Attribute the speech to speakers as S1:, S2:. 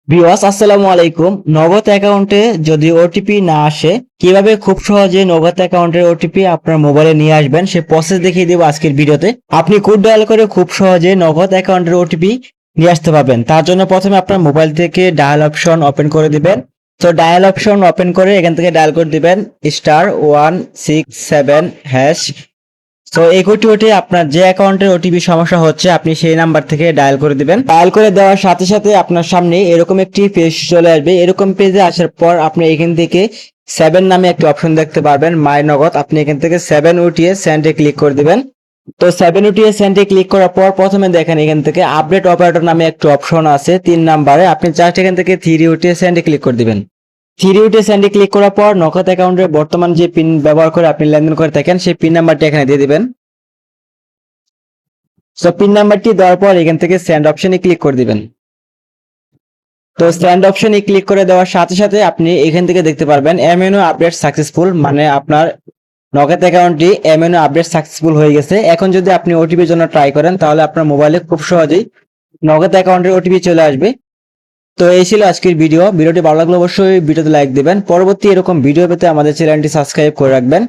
S1: Viewers আসসালামু আলাইকুম। নগদ অ্যাকাউন্টে যদি ওটিপি না আসে, কিভাবে খুব সহজে নগদ অ্যাকাউন্টের ওটিপি আপনার মোবাইলে নিয়ে আসবেন সে প্রসেস দেখিয়ে দেব আজকের ভিডিওতে। আপনি কোড ডায়াল করে খুব সহজে নগদ অ্যাকাউন্টের ওটিপি নিয়ে আসতে পারবেন। তার জন্য প্রথমে আপনার মোবাইল থেকে ডায়াল অপশন ওপেন করে দিবেন। তো ডায়াল অপশন ওপেন করে এখান থেকে ডায়াল করে দিবেন *167#। তো এই ওটিপি আপনার যে অ্যাকাউন্টের ওটিপি সমস্যা হচ্ছে আপনি সেই নাম্বার থেকে ডায়াল করে দিবেন। ডায়াল করে দেওয়ার সাথে সাথে আপনার সামনে এরকম একটি পেজ চলে আসবে। এরকম পেজে আসার পর আপনি এখান থেকে 7 নামে একটি অপশন দেখতে পারবেন, মাই নগদ। আপনি এখান থেকে 7 উঠিয়ে সেন্ডে ক্লিক করে দিবেন। তো 7 উঠিয়ে সেন্ডে ক্লিক করার পর প্রথমে দেখেন এখান থেকে আপডেট অপারেটর নামে একটি অপশন আছে 3 নাম্বারে। আপনি জাস্ট এখান থেকে 3 উঠিয়ে সেন্ডে ক্লিক করে দিবেন। 3 উঠিয়ে সেন্ডে ক্লিক করার পর নগদ অ্যাকাউন্টের বর্তমান যে পিন ব্যবহার করে আপনি লেনদেন করে থাকেন সেই পিন নাম্বারটি এখানে দিয়ে দিবেন। সো পিন নাম্বারটি দেওয়ার পর এখান থেকে সেন্ড অপশনে ক্লিক করে দিবেন। তো সেন্ড অপশনে ক্লিক করে দেওয়ার সাথে সাথে আপনি এখান থেকে দেখতে পারবেন এমএনও আপডেট সাকসেসফুল, মানে আপনার নগদ অ্যাকাউন্টটি এমএনও আপডেট সাকসেসফুল হয়ে গেছে। এখন যদি আপনি ওটিপির জন্য ট্রাই করেন তাহলে আপনার মোবাইলে খুব সহজেই নগদ অ্যাকাউন্টের ওটিপি চলে আসবে। তো এই ছিল আজকের ভিডিওটি ভালো লাগলে অবশ্যই ভিডিওতে লাইক দিবেন। পরবর্তী এরকম ভিডিও পেতে আমাদের চ্যানেলটি সাবস্ক্রাইব করে রাখবেন।